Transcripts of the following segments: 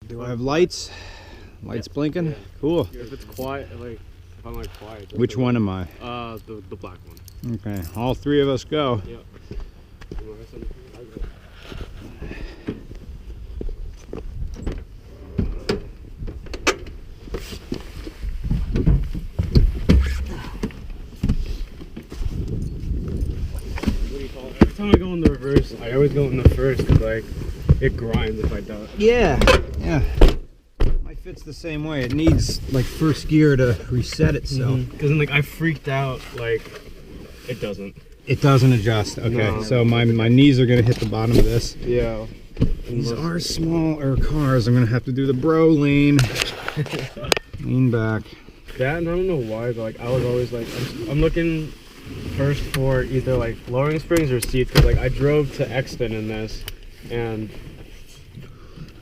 Do I have lights? Lights blinking? Yeah. Cool. If it's quiet, like if I'm like quiet. Which one am I? The black one. Okay, all three of us go. Yeah. Every time I go in the reverse, I always go in the first because like it grinds if I don't. Yeah, yeah. My fit's the same way. It needs like first gear to reset itself. Because then like I freaked out, like it doesn't. It doesn't adjust. Okay, No. so my knees are gonna hit the bottom of this. Yeah. These are smaller cars. I'm gonna have to do the bro lean. Lean back. That, and I don't know why, but like I was always like, I'm looking first for either like lowering springs or seats, because like I drove to Exton in this, and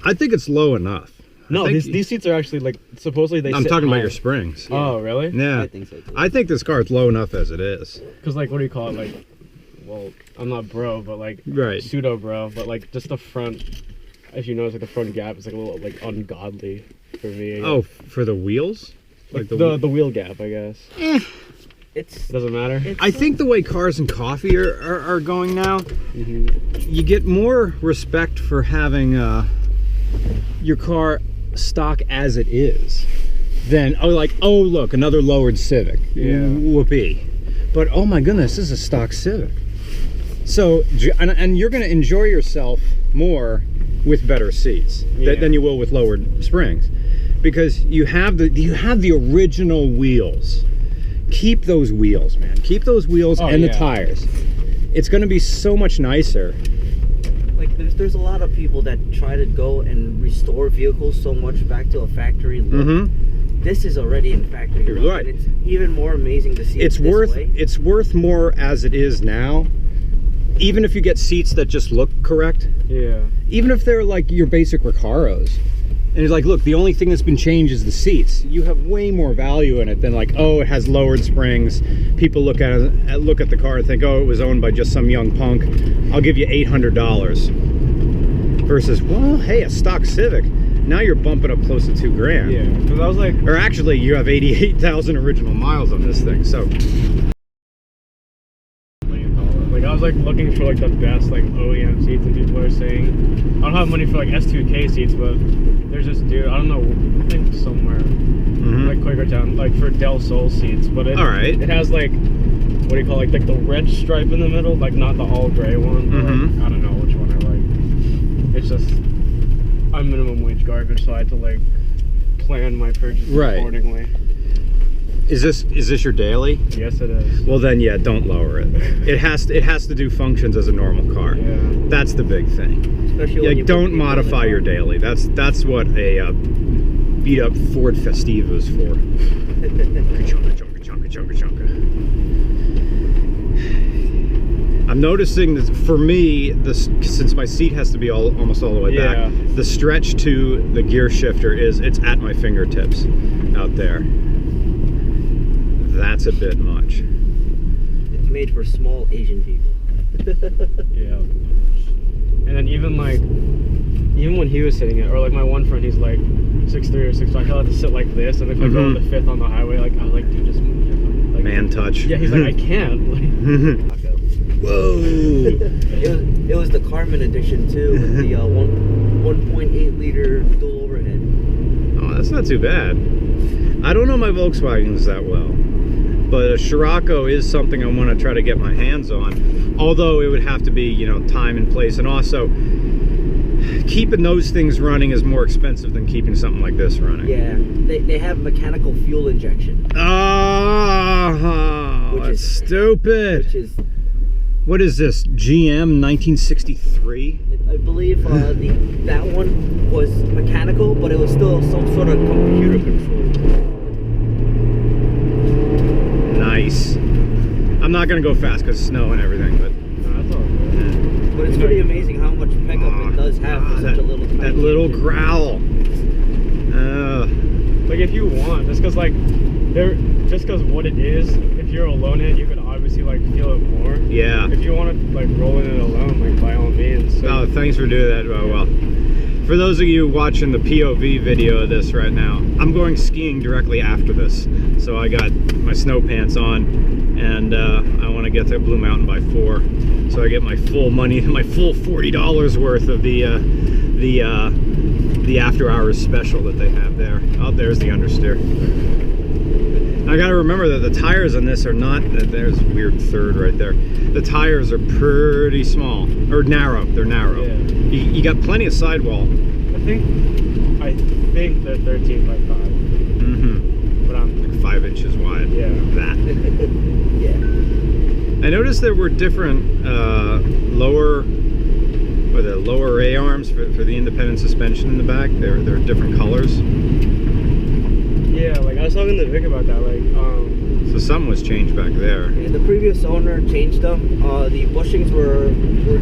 I think it's low enough. no, these seats are actually like supposedly they. I'm sit talking about high. your springs. Oh, really? Yeah, I think so too. I think this car is low enough as it is. Because like, what do you call it? Like, well, I'm not bro, but like Right. pseudo bro, but like just the front. If you notice, like the front gap is like a little like ungodly for me. Oh, for the wheels? like the wheel gap, I guess. It's Doesn't matter. I think the way cars and coffee are going now, Mm-hmm. you get more respect for having your car stock as it is than, oh, like, oh, look, another lowered Civic. Yeah. Whoopee. But, oh my goodness, this is a stock Civic. So, and you're going to enjoy yourself more with better seats than you will with lowered springs, because you have the original wheels. Keep those wheels, man. Keep those wheels and the tires. It's going to be so much nicer. like there's a lot of people that try to go and restore vehicles so much back to a factory look. Mm-hmm. This is already in factory look, Right. and it's even more amazing to see It's it this worth way. it's worth more as it is now. Even if you get seats that just look correct, Yeah. even if they're like your basic Recaros, and it's like, look, the only thing that's been changed is the seats. You have way more value in it than like, oh, it has lowered springs. People look at it, look at the car and think, oh, it was owned by just some young punk. I'll give you $800. Versus, well, hey, a stock Civic. Now you're bumping up close to $2,000. Yeah. Because I was like, Or actually, you have 88,000 original miles on this thing. So, like I was like looking for like the best like OEM seats, and people are saying I don't have money for like S2K seats, but there's this dude, I don't know, I think somewhere like Quakertown, like for Del Sol seats, but it, all right. it has like, what do you call it, like the red stripe in the middle, like not the all gray one, but like, I don't know which one I like. It's just, I'm minimum wage garbage, so I had to like plan my purchase accordingly. Is this your daily? Yes, it is. Well then, yeah, don't lower it. It has to do functions as a normal car. Yeah. That's the big thing. Especially when Like, you don't put people in the modify car. your daily. That's what a beat up Ford Festiva is for. Chunka. I'm noticing that for me, since my seat has to be almost all the way back, the stretch to the gear shifter it's at my fingertips out there. That's a bit much. It's made for small Asian people. Yeah. And then even when he was sitting it, or like my one friend, he's like 6'3" or 6'5", I had to sit like this, and if I go on the 5th on the highway, like I was like, dude, just move your phone. Like, Man touch. Yeah, he's like, I can't. Like, whoa. It was the Carmen edition too, with the 1.8 liter dual overhead. Oh, that's not too bad. I don't know my Volkswagens that well, but a Scirocco is something I want to try to get my hands on. Although it would have to be, you know, time and place, and also keeping those things running is more expensive than keeping something like this running. Yeah, they have mechanical fuel injection. Oh, that's stupid. Which is, what is this, GM 1963? I believe that one was mechanical, but it was still some sort of computer controlled. Nice. I'm not gonna go fast because snow and everything, but no, that's all good. But it's pretty amazing how much pickup it does have for such a little tiny that little engine. growl. Like if you want, just because what it is, if you're alone in it, you could obviously like feel it more. Yeah. If you want to like roll in it alone, like by all means. So. Oh, thanks for doing that. Oh, well. For those of you watching the POV video of this right now, I'm going skiing directly after this. So I got my snow pants on, and I want to get to Blue Mountain by 4. So I get my full money, my full $40 worth of the after hours special that they have there. Oh, there's the understeer. I gotta remember that the tires on this are not, there's a weird third right there. The tires are pretty small, or narrow, they're narrow. Yeah. You got plenty of sidewall. I think they're 13 by 5. Mm-hmm. But I'm like 5 inches wide. Yeah. That. Yeah. I noticed there were different lower A-arms for the independent suspension in the back. They're different colors. Yeah, like I was talking to Vic about that, like So something was changed back there. Yeah, the previous owner changed them. The bushings were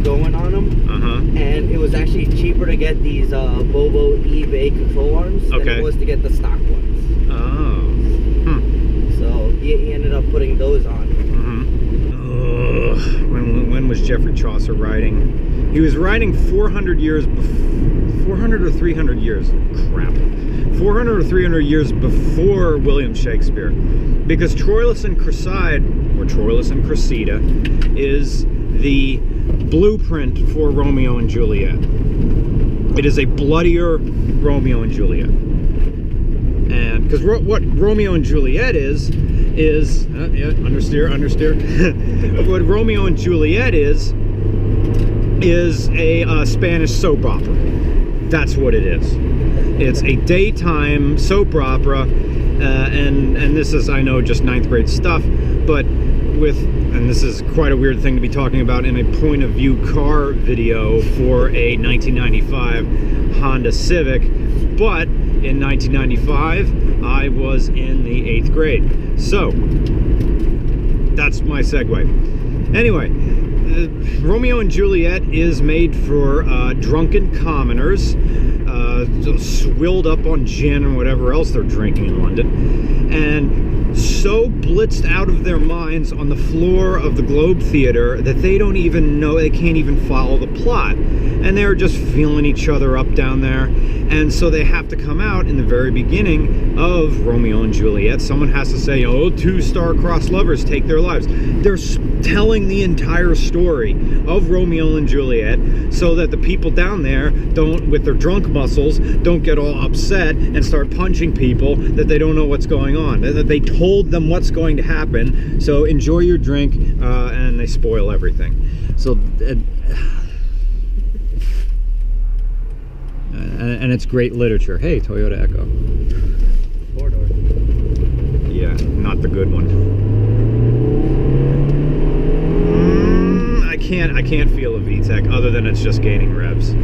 going on them. And it was actually cheaper to get these Volvo eBay control arms than it was to get the stock ones. Oh. So he ended up putting those on. When was Geoffrey Chaucer writing? He was writing 400 years before, 400 or 300 years, crap. 400 or 300 years before William Shakespeare. Because Troilus and Cressida, or Troilus and Cressida, is the blueprint for Romeo and Juliet. It is a bloodier Romeo and Juliet. And because what Romeo and Juliet is understeer. What Romeo and Juliet is a Spanish soap opera. That's what it is. It's a daytime soap opera, and this is, I know, just 9th grade stuff, but and this is quite a weird thing to be talking about in a point of view car video for a 1995 Honda Civic, but in 1995 I was in the 8th grade. So that's my segue. Anyway, Romeo and Juliet is made for drunken commoners, swilled up on gin and whatever else they're drinking in London, and so blitzed out of their minds on the floor of the Globe Theatre that they don't even know, they can't even follow the plot. And they're just feeling each other up down there. And so they have to come out in the very beginning of Romeo and Juliet. Someone has to say, oh, 2 star-crossed lovers take their lives. They're telling the entire story of Romeo and Juliet so that the people down there don't, with their drunk muscles, don't get all upset and start punching people that they don't know what's going on. That they told them what's going to happen. So enjoy your drink, and they spoil everything. So... and it's great literature. Hey, Toyota Echo. 4-door. Yeah, not the good one. I can't feel a VTEC other than it's just gaining revs.